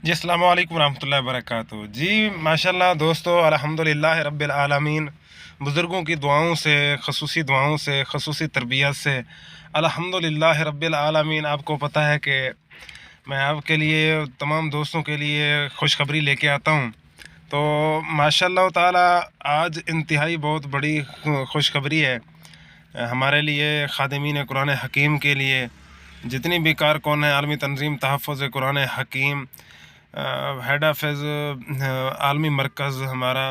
जी, अस्सलाम वालेकुम रहमतुल्लाहि व बरकातहू। जी, माशाल्लाह दोस्तों, अल्हम्दुलिल्लाह रब्बिल आलमीन। बुज़ुर्गों की दुआओं से, ख़ुसूसी दुआओं से, ख़ुसूसी तरबियत से अल्हम्दुलिल्लाह रब्बिल आलमीन। आपको पता है कि मैं आपके लिए, तमाम दोस्तों के लिए खुशखबरी लेके आता हूँ। तो माशाल्लाह ताला आज इंतहाई बहुत बड़ी खुशखबरी है हमारे लिए, ख़ादिमीन कुरान हकीम के लिए। जितनी भी कारकुन हैं आलमी तंज़ीम तहफ़्फ़ुज़ कुरान हकीम, हेड हाफ़िज़ आलमी मरकज़ हमारा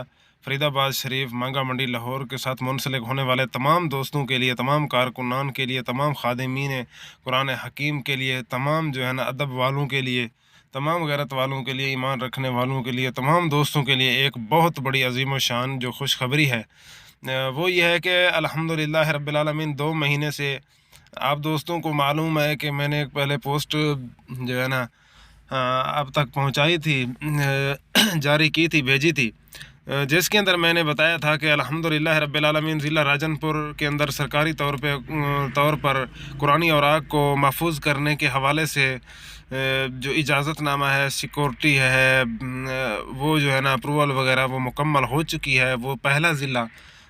फ़रीदाबाद शरीफ मांगा मंडी लाहौर के साथ मुंसलिक होने वाले तमाम दोस्तों के लिए, तमाम कारकुनान के लिए, तमाम ख़ादिमीन कुरान हकीम के लिए, तमाम जो है ना अदब वालों के लिए, तमाम गैरत वालों के लिए, ईमान रखने वालों के लिए, तमाम दोस्तों के लिए एक बहुत बड़ी अज़ीम व शान जो खुशखबरी है, वो ये है कि अल्हम्दुलिल्लाह रब्बिल आलमीन 2 महीने से आप दोस्तों को मालूम है कि मैंने एक पहले पोस्ट जो है ना अब तक पहुंचाई थी, जारी की थी, भेजी थी, जिसके अंदर मैंने बताया था कि अल्हम्दुलिल्लाह रब्बिल आलमीन ज़िला राजनपुर के अंदर सरकारी तौर पर कुरानी औराक को महफूज करने के हवाले से जो इजाज़तनामा है, सिक्योरिटी है, वो जो है ना अप्रूवल वगैरह वो मुकम्मल हो चुकी है। वो पहला ज़िला।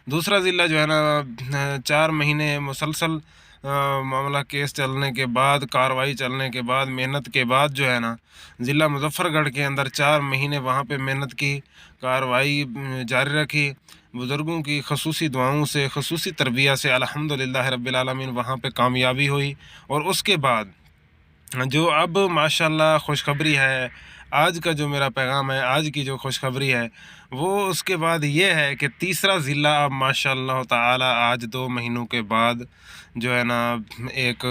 दूसरा ज़िला जो है ना 4 महीने मुसलसल मामला केस चलने के बाद, कार्रवाई चलने के बाद, मेहनत के बाद जो है ना ज़िला मुज़फ़्फ़रगढ़ के अंदर 4 महीने वहाँ पे मेहनत की, कार्रवाई जारी रखी। बुज़ुर्गों की ख़ुसूसी दुआओं से, ख़ुसूसी तरबियत से अल्हम्दुलिल्लाह रब्बिल आलमीन वहाँ पे कामयाबी हुई। और उसके बाद जो अब माशाल्लाह खुशखबरी है, आज का जो मेरा पैगाम है, आज की जो खुशखबरी है, वो उसके बाद ये है कि तीसरा ज़िला अब माशाल्लाह ताला आज 2 महीनों के बाद जो है ना एक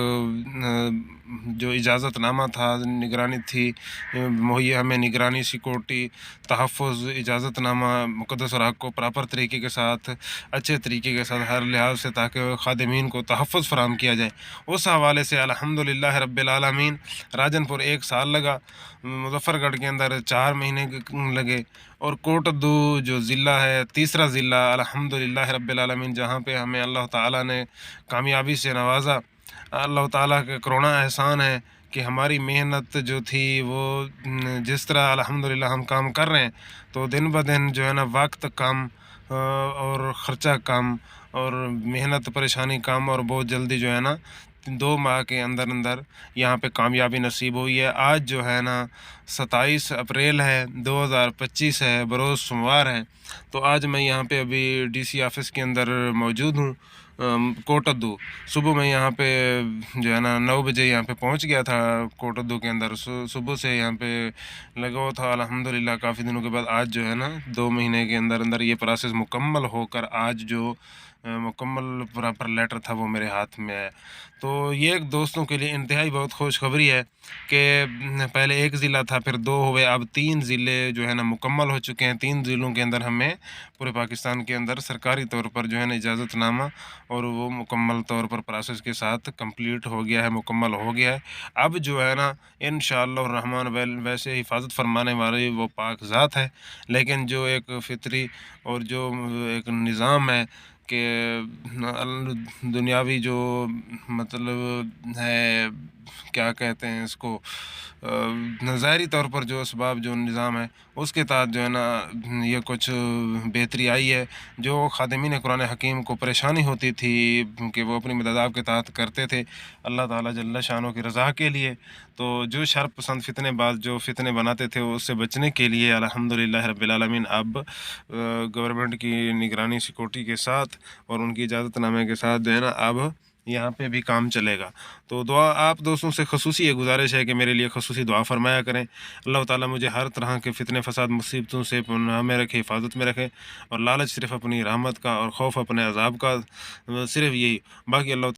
जो इजाज़तनामा था, निगरानी थी, मुहैया हमें निगरानी, सिक्योरिटी, तहफ़्फ़ुज़, इजाज़तनामा मुक़द्दस और हक़ को प्रॉपर तरीके के साथ, अच्छे तरीके के साथ, हर लिहाज से, ताकि ख़ादिमीन को तहफ़्फ़ुज़ फ़राहम किया जाए। उस हवाले से अल्हम्दुलिल्लाह रब्बिल आलमीन राजनपुर 1 साल लगा, मुज़फ़्फ़रगढ़ के अंदर 4 महीने लगे, और कोटद्दू जो ज़िला है, तीसरा ज़िला अल्हम्दुलिल्लाह रब्बिल आलमीन, जहाँ पे हमें अल्लाह ताला ने कामयाबी से नवाज़ा। अल्लाह ताला का करोड़ा एहसान है कि हमारी मेहनत जो थी वो जिस तरह अल्हम्दुलिल्लाह हम काम कर रहे हैं, तो दिन ब दिन जो है ना वक्त कम, और ख़र्चा कम, और मेहनत परेशानी कम, और बहुत जल्दी जो है ना 2 माह के अंदर अंदर यहाँ पे कामयाबी नसीब हुई है। आज जो है ना 27 अप्रैल है, 2025 है, बरोज़ सोमवार है। तो आज मैं यहाँ पे अभी डीसी ऑफ़िस के अंदर मौजूद हूँ, कोटद्दू। सुबह मैं यहाँ पे जो है ना 9 बजे यहाँ पे पहुँच गया था कोटद्दू के अंदर। सुबह से यहाँ पे लगा हुआ था। अल्हम्दुलिल्लाह काफ़ी दिनों के बाद आज जो है ना 2 महीने के अंदर अंदर ये प्रोसेस मुकम्मल होकर आज जो मुकम्मल प्रॉपर लेटर था वो मेरे हाथ में है। तो ये एक दोस्तों के लिए इंतहाई बहुत खुशखबरी है कि पहले 1 ज़िला था, फिर 2 हुए, अब 3 ज़िले जो है ना मुकम्मल हो चुके हैं। 3 ज़िलों के अंदर हमें पूरे पाकिस्तान के अंदर सरकारी तौर पर जो है ना इजाज़तनामा, और वो मुकम्मल तौर पर प्रोसेस के साथ कंप्लीट हो गया है, मुकम्मल हो गया है। अब जो है ना इंशाअल्लाह रहमान वैसे हिफाज़त फरमाने वाली वो पाक ज़ात है, लेकिन जो एक फ़ितरी और जो एक निज़ाम है कि दुनियावी जो मतलब है, क्या कहते हैं इसको, ज़ाहिरी तौर पर जो असबाब जो निज़ाम है उसके तहत जो है ना ये कुछ बेहतरी आई है। जो ख़ादिमीन कुरान हकीम को परेशानी होती थी कि वो अपनी मदद के तहत करते थे अल्लाह ताला जल्ल शानो की रज़ा के लिए, तो जो शर पसंद फ़ितनेबाज़ जो फ़ितने बनाते थे उससे बचने के लिए अल्हम्दुलिल्लाह रब्बिल आलमीन अब गवर्नमेंट की निगरानी, सिक्योरिटी के साथ और उनकी इजाज़तनामे के साथ जो है ना अब यहाँ पे भी काम चलेगा। तो दुआ आप दोस्तों से ख़ुसूसी ये गुज़ारिश है कि मेरे लिए ख़ुसूसी दुआ फ़रमाया करें। अल्लाह ताला मुझे हर तरह के फ़ितने, फ़साद, मुसीबतों से पनाह में रखे, हिफ़ाज़त में रखे, और लालच सिर्फ़ अपनी रहमत का और खौफ़ अपने अज़ाब का, सिर्फ़ यही। बाकी अल्लाह